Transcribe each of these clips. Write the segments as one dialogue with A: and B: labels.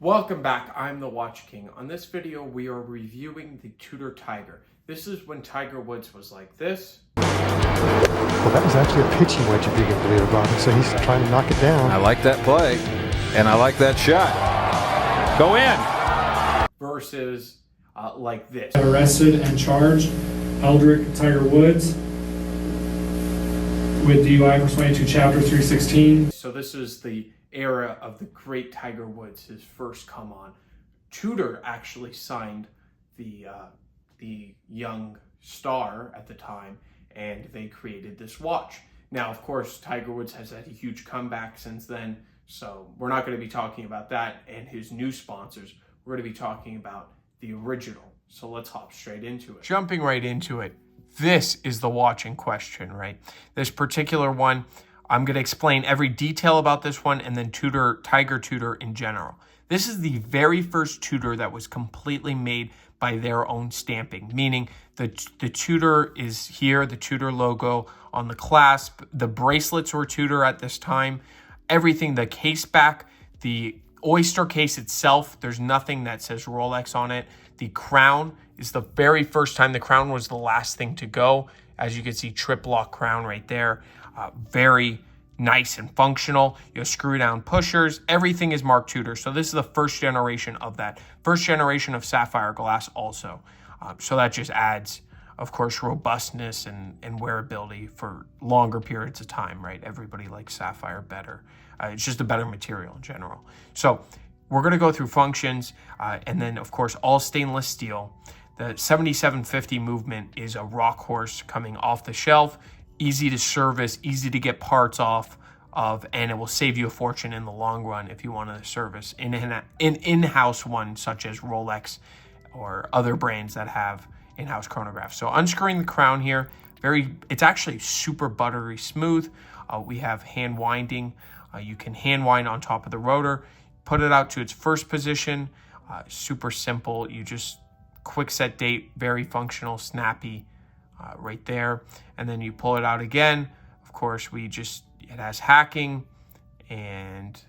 A: Welcome back, I'm the Watch King. On this video, we are reviewing the Tudor Tiger. This is when Tiger Woods was like this.
B: Well, that was actually a pitching wedge, if you can believe it, Bobby. So he's trying to knock it down.
C: I like that play, and I like that shot. Go in.
A: Versus like this.
D: Arrested and charged Eldrick Tiger Woods with DUI for 22 Chapter 316.
A: So this is the era of the great Tiger Woods, his first come on. Tudor actually signed the young star at the time, and they created this watch. Now, of course, Tiger Woods has had a huge comeback since then, so we're not going to be talking about that and his new sponsors. We're going to be talking about the original. So let's hop straight into it. Jumping right into it, this is the watch in question, right? This particular one, I'm going to explain every detail about this one and then Tiger Tudor in general. This is the very first Tudor that was completely made by their own stamping, meaning the Tudor is here, the Tudor logo on the clasp. The bracelets were Tudor at this time. Everything, the case back, the oyster case itself, there's nothing that says Rolex on it. The crown is the very first time. The crown was the last thing to go. As you can see, trip lock crown right there. Very nice and functional. You have screw down pushers. Everything is marked Tudor. So this is the first generation of that. First generation of sapphire glass also. So that just adds, of course, robustness and wearability for longer periods of time, right? Everybody likes sapphire better. It's just a better material in general. So we're going to go through functions and then, of course, all stainless steel. The 7750 movement is a rock horse coming off the shelf. Easy to service, easy to get parts off of, and it will save you a fortune in the long run if you want to service an in-house one such as Rolex or other brands that have in-house chronographs. So unscrewing the crown here, it's actually super buttery smooth. We have hand winding. You can hand wind on top of the rotor, put it out to its first position. Super simple. You just quick set date, very functional, snappy. Right there, and then you pull it out again. Of course, it has hacking, and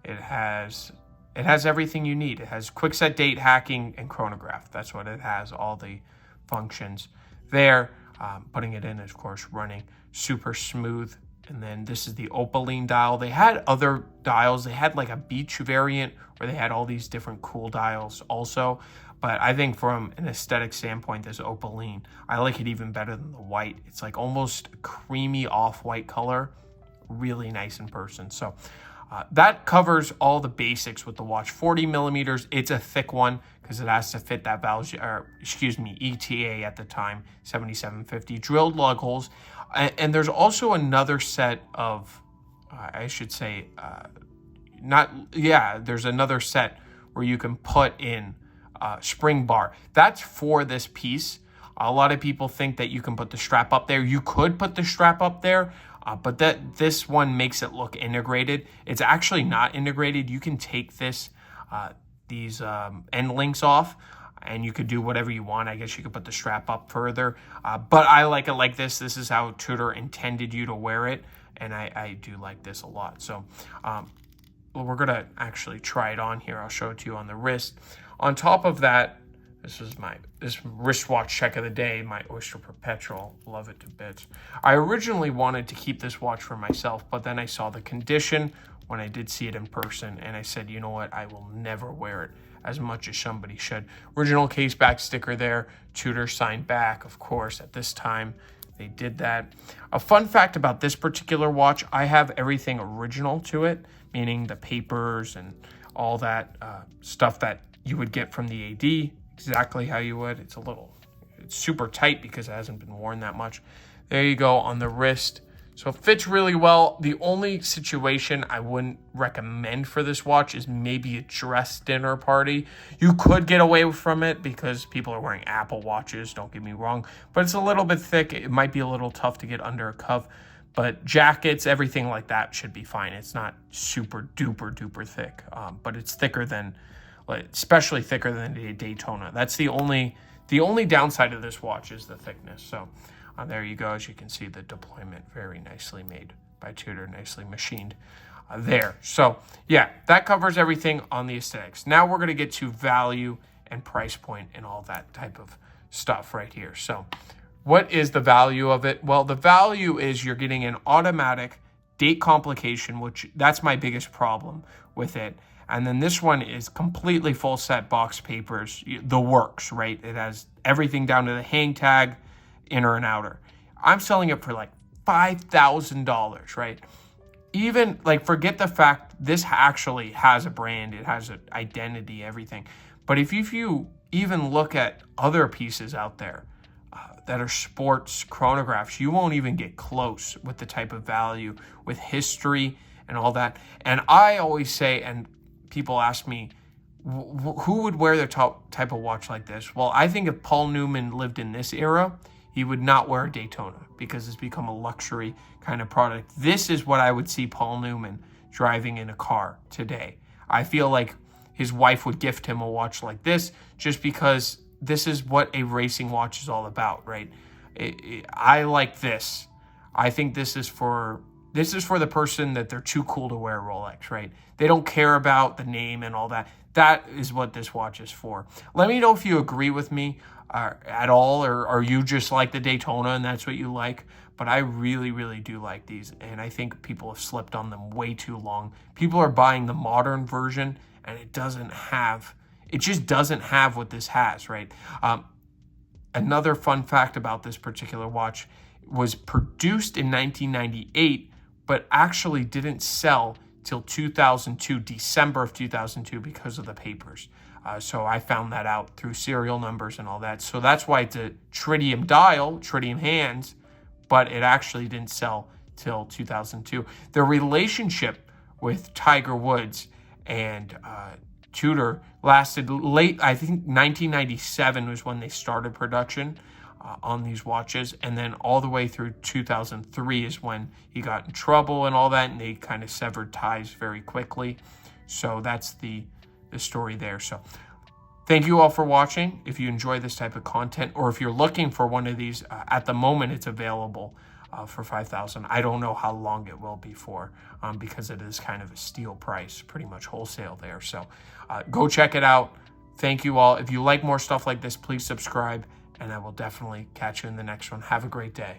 A: it has everything you need. It has quick set date, hacking, and chronograph. That's what it has, all the functions there. Putting it in, of course, running super smooth. And then this is the opaline dial. They had other dials. They had like a beach variant where they had all these different cool dials also. But I think from an aesthetic standpoint, this opaline, I like it even better than the white. It's like almost creamy off-white color. Really nice in person. So that covers all the basics with the watch. 40 millimeters. It's a thick one because it has to fit that ETA at the time, 7750. Drilled lug holes. And there's also another set of, there's another set where you can put in spring bar. That's for this piece. A lot of people think that you can put the strap up there. You could put the strap up there, but this one makes it look integrated. It's actually not integrated. You can take these end links off and you could do whatever you want. I guess you could put the strap up further, but I like it like this. This is how Tudor intended you to wear it, and I do like this a lot. So we're gonna actually try it on here. I'll show it to you on the wrist. On top of that, this wristwatch check of the day, my Oyster Perpetual. Love it to bits. I originally wanted to keep this watch for myself, but then I saw the condition when I did see it in person, and I said, you know what, I will never wear it as much as somebody should. Original case back sticker there, Tudor signed back, of course, at this time. They did that. A fun fact about this particular watch, I have everything original to it, meaning the papers and all that stuff that you would get from the AD, exactly how you would. It's super tight because it hasn't been worn that much. There you go on the wrist. So it fits really well. The only situation I wouldn't recommend for this watch is maybe a dress dinner party. You could get away from it because people are wearing Apple watches, don't get me wrong, but it's a little bit thick. It might be a little tough to get under a cuff, but jackets, everything like that should be fine. It's not super duper thick, but it's thicker than, especially thicker than a Daytona. That's the only downside of this watch is the thickness. So there you go. As you can see, the deployment very nicely made by Tudor, nicely machined. there. So yeah, that covers everything on the aesthetics. Now we're going to get to value and price point and all that type of stuff right here. So what is the value of it? Well, the value is you're getting an automatic date complication, which that's my biggest problem with it. And then this one is completely full set box papers, the works, right? It has everything down to the hang tag, inner and outer. I'm selling it for like $5,000, right? Even like, forget the fact this actually has a brand, it has an identity, everything. But if you even look at other pieces out there that are sports chronographs, you won't even get close with the type of value, with history and all that. And I always say, and people ask me, who would wear the type of watch like this? Well, I think if Paul Newman lived in this era, he would not wear a Daytona because it's become a luxury kind of product. This is what I would see Paul Newman driving in a car today. I feel like his wife would gift him a watch like this just because this is what a racing watch is all about, right? I like this. I think this is for the person that they're too cool to wear Rolex, right? They don't care about the name and all that. That is what this watch is for. Let me know if you agree with me at all, or are you just like the Daytona and that's what you like? But I really, really do like these, and I think people have slipped on them way too long. People are buying the modern version, and it just doesn't have what this has, right? Another fun fact about this particular watch was produced in 1998, but actually didn't sell till 2002, December of 2002, because of the papers. So I found that out through serial numbers and all that. So that's why it's a tritium dial, tritium hands, but it actually didn't sell till 2002. The relationship with Tiger Woods and Tudor lasted late, I think 1997 was when they started production on these watches, and then all the way through 2003 is when he got in trouble and all that, and they kind of severed ties very quickly. So that's the story there. So thank you all for watching. If you enjoy this type of content, or if you're looking for one of these, at the moment it's available for $5,000. I don't know how long it will be for, because it is kind of a steal price, pretty much wholesale there. So go check it out. Thank you all. If you like more stuff like this, please subscribe, and I will definitely catch you in the next one. Have a great day.